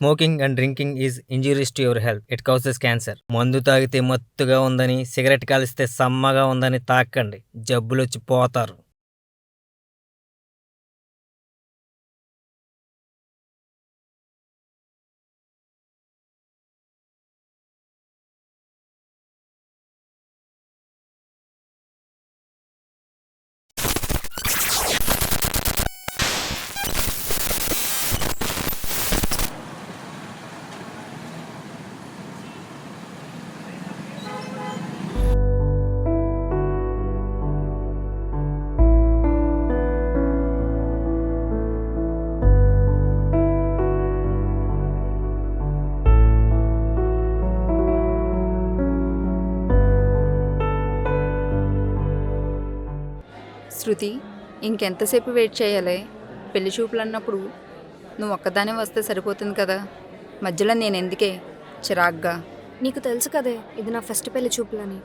Smoking and drinking is injurious to your health. It causes cancer. మందు తాగితే మత్తుగా ఉందని, సిగరెట్ కాలిస్తే సమ్మగా ఉందని తాకండి. జబ్బులొచ్చి పోతారు. శృతి, ఇంకెంతసేపు వెయిట్ చేయాలి? పెళ్లి చూపులు అన్నప్పుడు నువ్వు ఒక్కదానే వస్తే సరిపోతుంది కదా, మధ్యలో నేను ఎందుకే చిరాగ్గా? నీకు తెలుసు కదే ఇది నా ఫస్ట్ పెళ్లి చూపులని,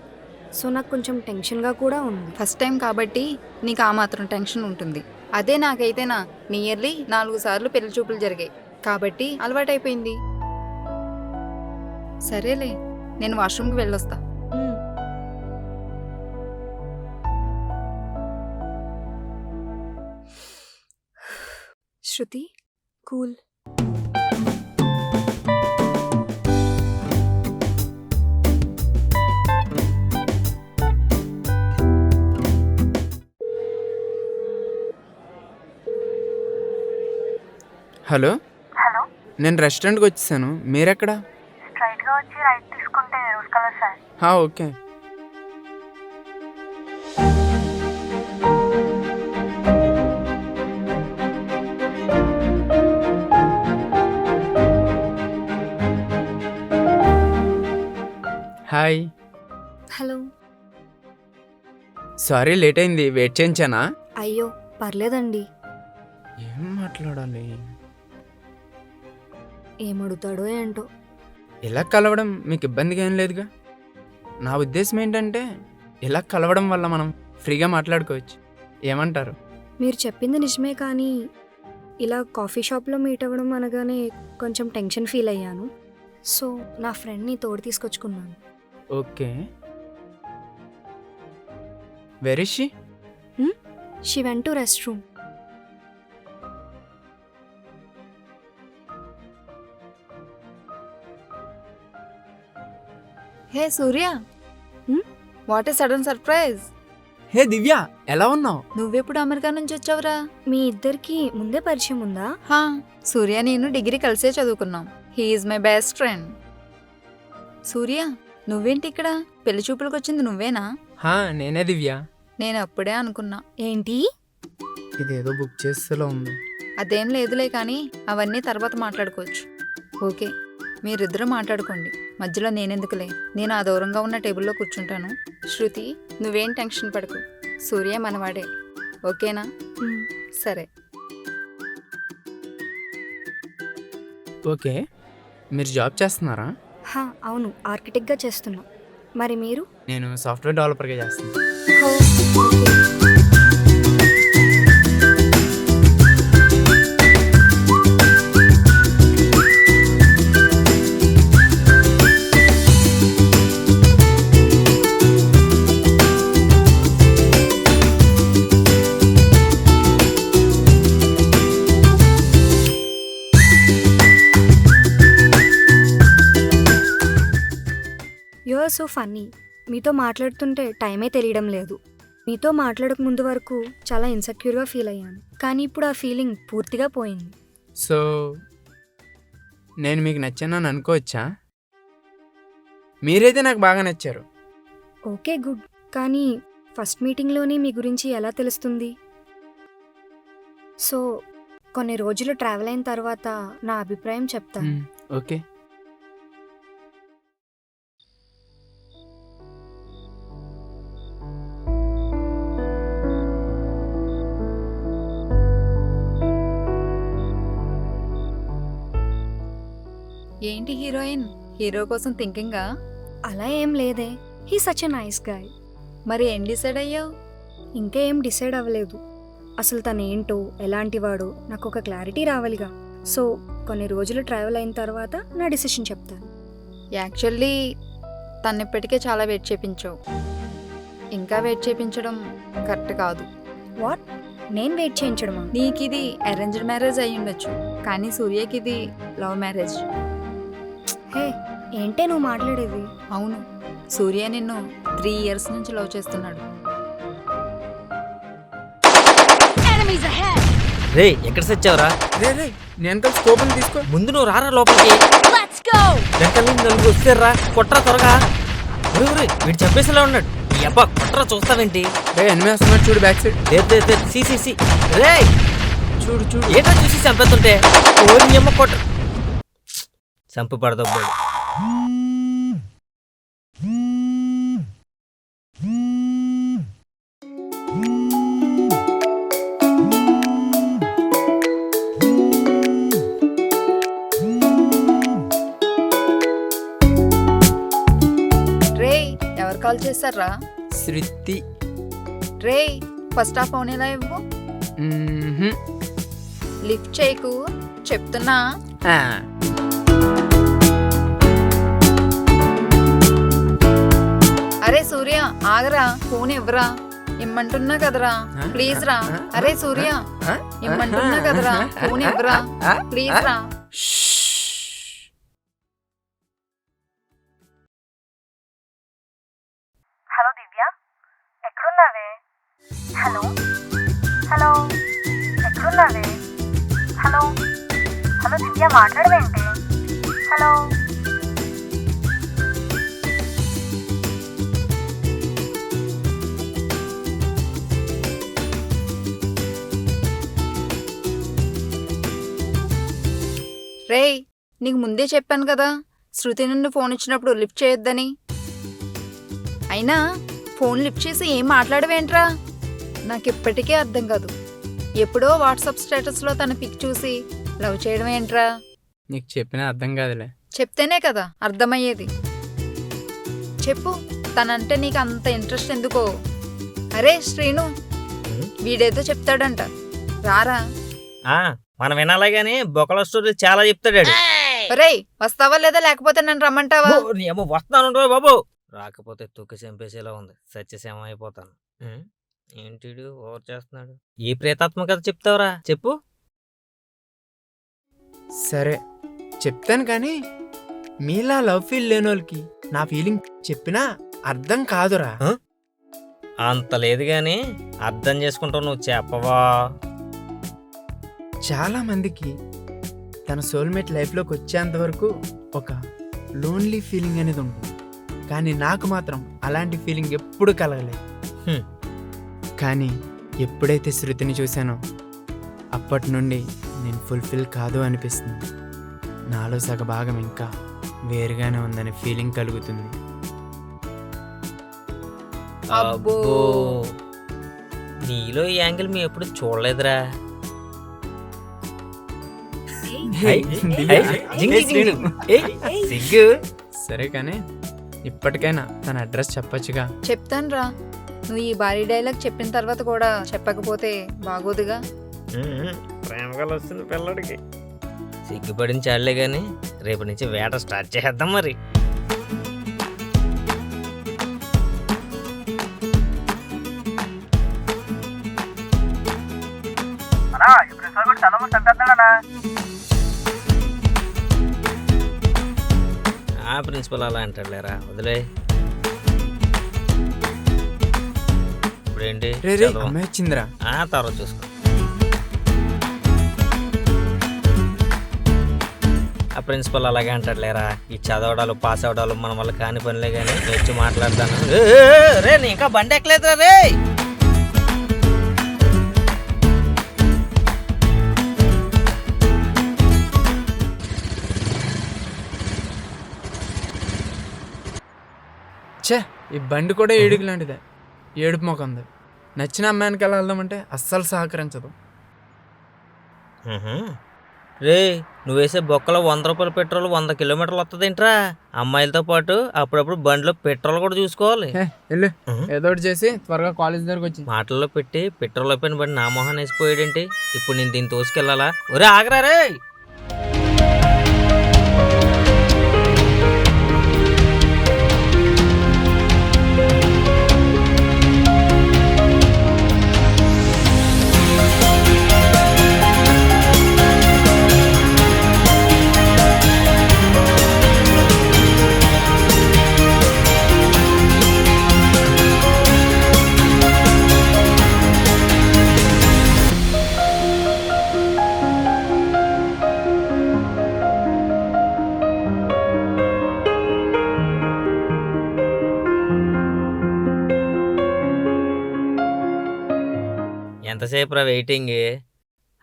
సో నాకు కొంచెం టెన్షన్గా కూడా ఉంది. ఫస్ట్ టైం కాబట్టి నీకు ఆ మాత్రం టెన్షన్ ఉంటుంది. అదే నాకైతేనా నియర్లీ 4 సార్లు పెళ్లి చూపులు జరిగాయి కాబట్టి అలవాటైపోయింది. సరేలే, నేను వాష్రూమ్కి వెళ్ళొస్తా. శృతి, కూల్. హలో, హలో, నేను రెస్టారెంట్కి వచ్చేసాను. మీరెక్కడ? స్ట్రైట్గా వచ్చి రైట్ తీసుకుంటే rose colour sir. Okay. Hi. Hello. Sorry late అయింది, వెయిట్ చేయించానా? అయ్యో పర్లేదండి. ఏం మాట్లాడాలి? ఏమడుగుతాడో ఏంటో. ఇలా కలవడం మీకు ఇబ్బందిగా ఏం లేదుగా? నా ఉద్దేశం ఏంటంటే ఇలా కలవడం వల్ల మనం ఫ్రీగా మాట్లాడుకోవచ్చు. ఏమంటారు? మీరు చెప్పింది నిజమే, కానీ ఇలా కాఫీ షాప్లో మీట్ అవ్వడం అనగానే కొంచెం టెన్షన్ ఫీల్ అయ్యాను. సో నా ఫ్రెండ్ని తోడు తీసుకొచ్చుకున్నాను. Okay. Where is she? She went to rest room. Hey Surya, what a sudden surprise. Hey Divya, ఎలా ఉన్నావు? నువ్వెప్పుడు అమెరికా నుంచి వచ్చావురా? మీ ఇద్దరికి ముందే పరిచయం ఉందా? హా, సూర్య నేను డిగ్రీ కలిసే చదువుకున్నాం. He is my best friend. Surya, నువ్వేంటి ఇక్కడ? పెళ్లి చూపులకు వచ్చింది నువ్వేనా? నేనే దివ్య. నేను అప్పుడే అనుకున్నా. ఏంటి? ఇదేదో బుక్ చేసేలా ఉంది. అదేం లేదులే, కానీ అవన్నీ తర్వాత మాట్లాడుకోవచ్చు. ఓకే, మీరిద్దరూ మాట్లాడుకోండి, మధ్యలో నేనెందుకులే. నేను ఆ దూరంగా ఉన్న టేబుల్లో కూర్చుంటాను. శృతి, నువ్వేం టెన్షన్ పడకు, సూర్య మనవాడే. ఓకేనా? సరే. ఓకే, మీరు జాబ్ చేస్తున్నారా? అవును, ఆర్కిటెక్ట్గా చేస్తున్నా. మరి మీరు? నేను సాఫ్ట్వేర్ డెవలపర్గా చేస్తున్నాను. You are so funny. మీతో మాట్లాడుతుంటే టైమే తెలియడం లేదు. మీతో మాట్లాడక ముందు వరకు చాలా ఇన్సెక్యూర్గా ఫీల్ అయ్యాను, కానీ ఇప్పుడు ఆ ఫీలింగ్ పూర్తిగా పోయింది. సో నేను మీకు నచ్చానని అనుకోవచ్చా? మీరైతే నాకు బాగా నచ్చారు. Okay, good. కానీ ఫస్ట్ మీటింగ్లోనే మీ గురించి ఎలా తెలుస్తుంది? సో కొన్ని రోజులు ట్రావెల్ అయిన తర్వాత నా అభిప్రాయం చెప్తాను. ఓకే. ఏంటి హీరోయిన్, హీరో కోసం థింకింగా? అలా ఏం లేదే. He such a nice guy. మరి ఏం డిసైడ్ అయ్యావు? ఇంకా ఏం డిసైడ్ అవ్వలేదు. అసలు తను ఏంటో, ఎలాంటివాడో నాకు ఒక క్లారిటీ రావాలిగా. సో కొన్ని రోజులు ట్రావెల్ అయిన తర్వాత నా డిసిషన్ చెప్తాను. యాక్చువల్లీ తను ఇప్పటికే చాలా వెయిట్ చేయించావు. ఇంకా వెయిట్ చేయించడం కరెక్ట్ కాదు. వాట్? నేను వెయిట్ చేయించడమా? నీకు ఇది అరేంజ్డ్ మ్యారేజ్ అయి ఉండొచ్చు, కానీ సూర్యకి ఇది లవ్ మ్యారేజ్. హే, ఏంటే నువ్వు మాట్లాడేది? అవును, సూర్య నిన్ను 3 years నుంచి లవ్ చేస్తున్నాడు. రే ఎక్కడ సచ్చావురా? రే రే నేను కలిసి కోపం తీసుకో. ముందు నువ్వు రారా లోపలికి. వెనకాల నుంచి నలుగురు వస్తారా, కొట్రా త్వరగా. ఒరేయ్, వీడు చంపేసేలా ఉన్నాడు. ఈ అబ్బా కొట్రా, చూస్తావేంటి? రే ఎనిమిది వస్తున్నాడు చూడు, బ్యాక్ సైడ్. సి రే చూడు చూడు. ఏంటో చూసి చంపేస్తుంటే ఓరి అమ్మ కొట్ట చంపి పడదబ్బాడు. రే ఎవరు కాల్ చేశారా? శృతి. రే ఫస్ట్ ఆ ఫోన్ ఎలా ఇవ్వు. లిఫ్ట్ చేయకు చెప్తున్నా. అరే సూర్య ఆగరా, ఫోన్ ఇవ్వరా. ఇమ్మంటున్నా కదరా, ప్లీజ్ రా. అరే సూర్య ఇమ్మంటున్నా కదరా, ఫోన్ ఇవ్వరా ప్లీజ్ రా. హలో దివ్య, ఎక్కడున్నావే? హలో హలో ఎక్కడున్నావే? హలో హలో దివ్య, మాట్లాడవేంటి? హలో రే నీకు ముందే చెప్పాను కదా, శృతి నుండి ఫోన్ ఇచ్చినప్పుడు లిఫ్ట్ చేయొద్దని. అయినా ఫోన్ లిఫ్ట్ చేసి ఏం మాట్లాడవేంట్రా? నాకు ఇప్పటికే అర్థం కాదు. ఎప్పుడో వాట్సాప్ స్టేటస్లో తన పిక్ చూసి లవ్ చేయడం ఏంట్రా? నీకు చెప్పినా అర్థం కాదులే. చెప్తేనే కదా అర్థమయ్యేది. చెప్పు, తనంటే నీకు అంత ఇంట్రెస్ట్ ఎందుకో? అరే శ్రీను, వీడేదో చెప్తాడంట, రారా. మనం వినాలే గాని బొక్కల స్టోరీ చాలా చెప్తాడు. రే వస్తావా లేదా, లేకపోతే నన్ను రమ్మంటావా? ఏమో వస్తాను బాబు. రాకపోతే తొక్కి చంపేసేలా ఉంది, సత్యసేమ అయిపోతాను. ఏంటి ఓవర్ చేస్తున్నాడు? ఏ ప్రేతాత్మ కథ చెప్తావురా, చెప్పు. సరే చెప్తాను, కానీ మీలా లవ్ ఫీల్ లేని వాళ్ళకి నా ఫీలింగ్ చెప్పినా అర్థం కాదురా. అంత లేదు గాని అర్థం చేసుకుంటావు, నువ్వు చెప్పవా? చాలా మందికి తన సోల్మేట్ లైఫ్లోకి వచ్చేంత వరకు ఒక లోన్లీ ఫీలింగ్ అనేది ఉంటుంది, కానీ నాకు మాత్రం అలాంటి ఫీలింగ్ ఎప్పుడు కలగలేదు. కానీ ఎప్పుడైతే శృతిని చూశానో అప్పటి నుండి నేను ఫుల్ఫిల్ కాదు అనిపిస్తుంది. నాలో సగభాగం ఇంకా వేరుగానే ఉందనే ఫీలింగ్ కలుగుతుంది. అబ్బో, నీలో ఈ యాంగిల్ మీ ఎప్పుడు చూడలేదురా. సిగ్గు. సరే కానీ ఇప్పటికైనా తన అడ్రస్ చెప్పొచ్చుగా. చెప్తాను రా. నువ్వు ఈ భారీ డైలాగ్ చెప్పిన తర్వాత కూడా చెప్పకపోతే బాగోదుగా. ప్రేమగా వస్తుంది పిల్లడికి. సిగ్గుపడిన చాలే గాని రేపు నుంచి వేట స్టార్ట్ చేద్దాం మరి. ప్రిన్సిపల్ అలా అంటాడులేరా, వదిలే. ఇప్పుడేంటి అమ్మాయి వచ్చిందిరా. తర్వాత చూసుకో. ఆ ప్రిన్సిపల్ అలాగే అంటాడులేరా, ఈ చదవడాలు పాస్ అవడాలు మన వల్ల కాని పనిలే కానీ వచ్చి మాట్లాడతాను. రే నీ ఇంకా బండి ఎక్కలేదురా రే. ఛే, ఈ బండి కూడా ఏడుగు లాంటిదే, ఏడుపు మొకంది. నచ్చిన అమ్మాయికి ఎలా వెళ్దామంటే అస్సలు సహకరించదు. రే నువ్వు వేసే బొక్కలో 100 రూపాయల పెట్రోల్ 100 కిలోమీటర్లు వస్తుందేంట్రా? అమ్మాయిలతో పాటు అప్పుడప్పుడు బండిలో పెట్రోల్ కూడా చూసుకోవాలి. వెళ్ళు, ఏదో ఒకటి చేసి త్వరగా కాలేజ్ దగ్గరకు వచ్చి. మాటల్లో పెట్టి పెట్రోల్ అయిపోయిన బండి నా మొహాన్ని వేసిపోయాడేంటి? ఇప్పుడు నేను దీన్ని తోసుకెళ్ళాలా? ఒరే ఆగరా రే. ఇంకెంతసేపు రా వెయిటింగ్?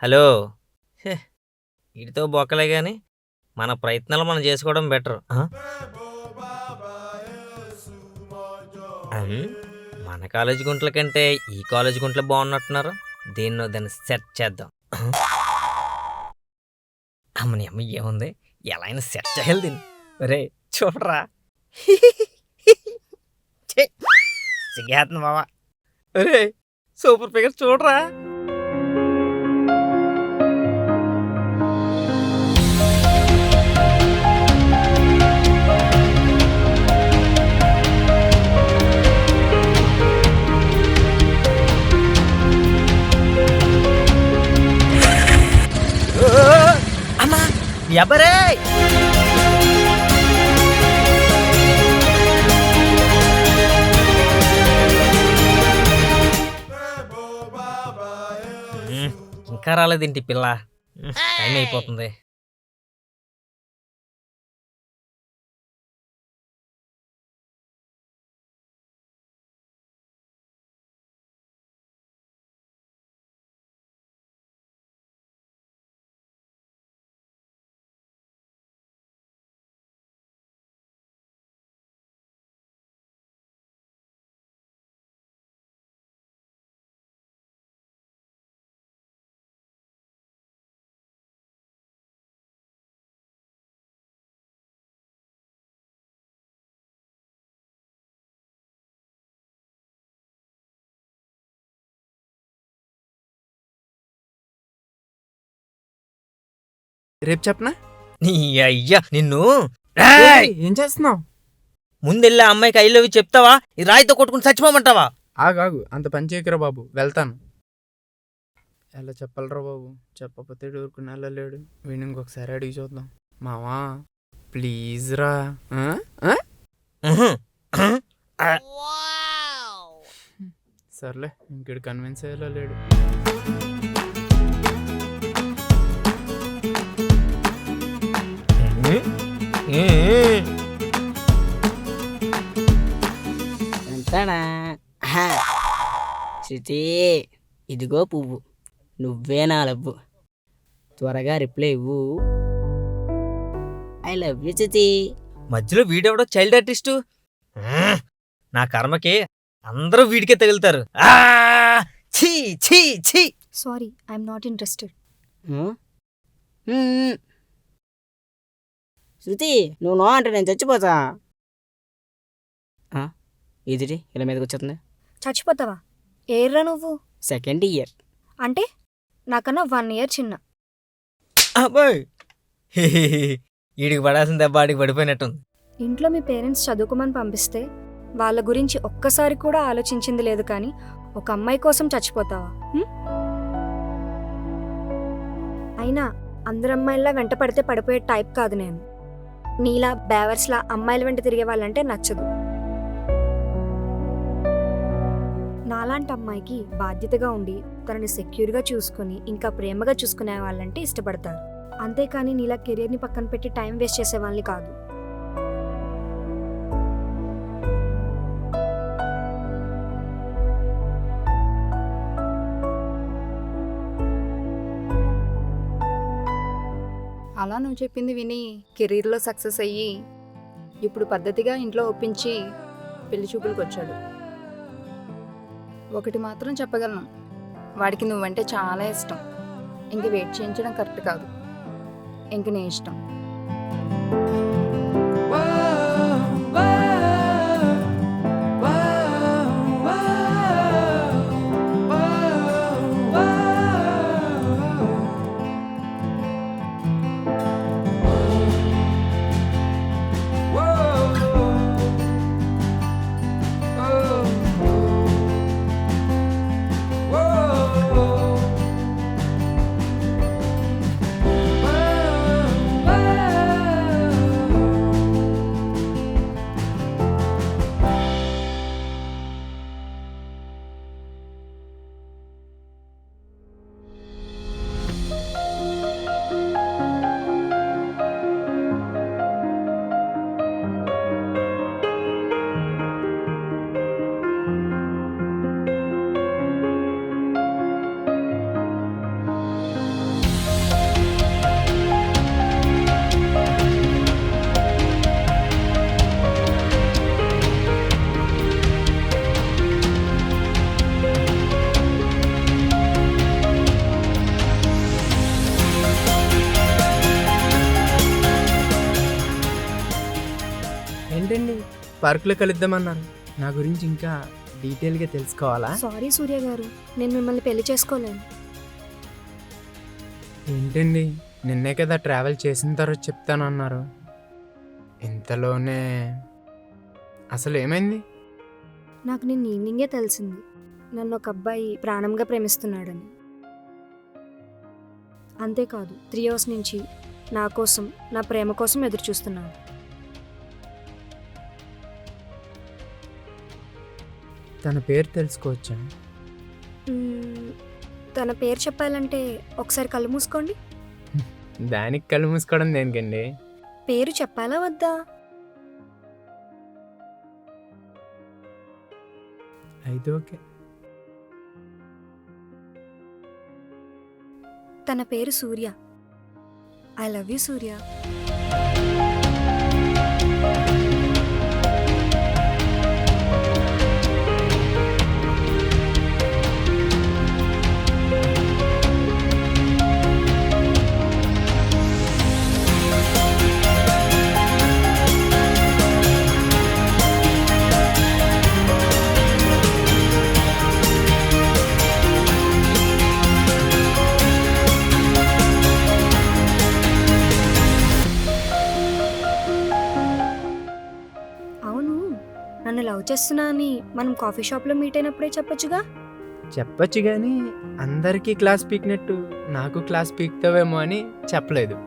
హలో, వీటితో బొక్కలే కానీ మన ప్రయత్నాలు మనం చేసుకోవడం బెటర్. మన కాలేజీ గుంట్ల కంటే ఈ కాలేజీ గుంట్లు బాగున్నట్టున్నారు. దాన్ని సెట్ చేద్దాం. అమ్మని అమ్మ ఏముంది, ఎలా అయినా సెట్ చేయాలి దీన్ని. రే చూడరా, సిగ్గేస్తుంది బావా. రే సూపర్ ఫిగర్ చూడరా. అమ్మా ఎవరే? ఇంకా రాలేదేంటి పిల్ల? టైం అయిపోతుంది. రేపు చెప్పనా? నీ అయ్యా నిన్ను. ఏం చేస్తున్నావు? ముందెళ్ళి ఆ అమ్మాయికి ఐ లవ్ యూ చెప్తావా? ఈ రాయితో కొట్టుకుని చచ్చిపోమంటావా? ఆగాగు, అంత పని చేయకురా బాబు, వెళ్తాను. ఎలా చెప్పాలరా బాబు, చెప్పకపోతే ఊరుకుని వెళ్ళలేడు. వీడిని ఇంకొకసారి అడిగి చూద్దాం. మావా ప్లీజ్ రా. సర్లే, ఇంకడు కన్విన్స్ అయ్యేలా లేడు. ఎంతనా శృతి, ఇదిగో పువ్వు, నువ్వే నా లవ్వు, త్వరగా రిప్లై ఇవ్వు. ఐ లవ్ యూ శృతి. మధ్యలో వీడెవడో చైల్డ్ ఆర్టిస్టు. నా కర్మకి అందరూ వీడికే తగులుతారు. ఛీ ఛీ ఛీ. Sorry, I'm not interested. Shruti, నువ్వు నో అంటే నేను చచ్చిపోతా. ఇదిటి ఇలా మీదకి వచ్చేస్తుంది. చచ్చిపోతావా? ఏర్రా నువ్వు? Second year. అంటే నాకన్నా 1 year చిన్న. అబ్బాయి వీడికి పడాల్సిన దెబ్బ ఆడికి పడిపోయినట్టుంది. ఇంట్లో మీ పేరెంట్స్ చదువుకోమని పంపిస్తే వాళ్ళ గురించి ఒక్కసారి కూడా ఆలోచించింది లేదు, కానీ ఒక అమ్మాయి కోసం చచ్చిపోతావా? అయినా అందరు అమ్మాయిలా వెంట పడితే పడిపోయే టైప్ కాదు నేను. నీలా బేవర్స్లా అమ్మాయిల వెంట తిరిగే వాళ్ళంటే నచ్చదు. నాలాంటి అమ్మాయికి బాధ్యతగా ఉండి తనని సెక్యూర్గా చూసుకుని ఇంకా ప్రేమగా చూసుకునే వాళ్ళంటే ఇష్టపడతారు. అంతేకాని నీలా కెరియర్ని పక్కన పెట్టి టైం వేస్ట్ చేసే వాళ్ళని కాదు. అలా నువ్వు చెప్పింది విని కెరీర్లో సక్సెస్ అయ్యి ఇప్పుడు పద్ధతిగా ఇంట్లో ఒప్పించి పెళ్లి చూపులకు వచ్చాడు. ఒకటి మాత్రం చెప్పగలను, వాడికి నువ్వంటే చాలా ఇష్టం. ఇంక వెయిట్ చేయించడం కరెక్ట్ కాదు. ఇంక నీ ఇష్టం. ఏంటండి పార్కులో కలుద్దామన్నారు? నా గురించి ఇంకా డీటెయిల్గా తెలుసుకోవాలా? సారీ సూర్య గారు, నేను మిమ్మల్ని పెళ్లి చేసుకోలేను. ఏంటండి నిన్నే కదా ట్రావెల్ చేసిన తర్వాత చెప్తానన్నారు, ఇంతలోనే అసలు ఏమైంది? నాకు నిన్న ఈవినింగే తెలిసింది నన్ను ఒక అబ్బాయి ప్రాణంగా ప్రేమిస్తున్నాడని. అంతేకాదు 3 years నుంచి నా కోసం, నా ప్రేమ కోసం ఎదురు చూస్తున్నాడు. తన పేరు తెలుసుకోవచ్చా? తన పేరు చెప్పాలంటే ఒకసారి కళ్ళు మూసుకోండి. దానికి కళ్ళు మూసుకోవడం దేనికండి? పేరు చెప్పాలా వద్దా? అయితే ఓకే. తన పేరు సూర్య. ఐ లవ్ యూ సూర్య. అవును, నన్ను లవ్ చేస్తున్నా అని మనం కాఫీ షాప్లో మీట్ అయినప్పుడే చెప్పొచ్చుగా. చెప్పొచ్చు కానీ అందరికీ క్లాస్ పీకినట్టు నాకు క్లాస్ పీకుతావేమో అని చెప్పలేదు.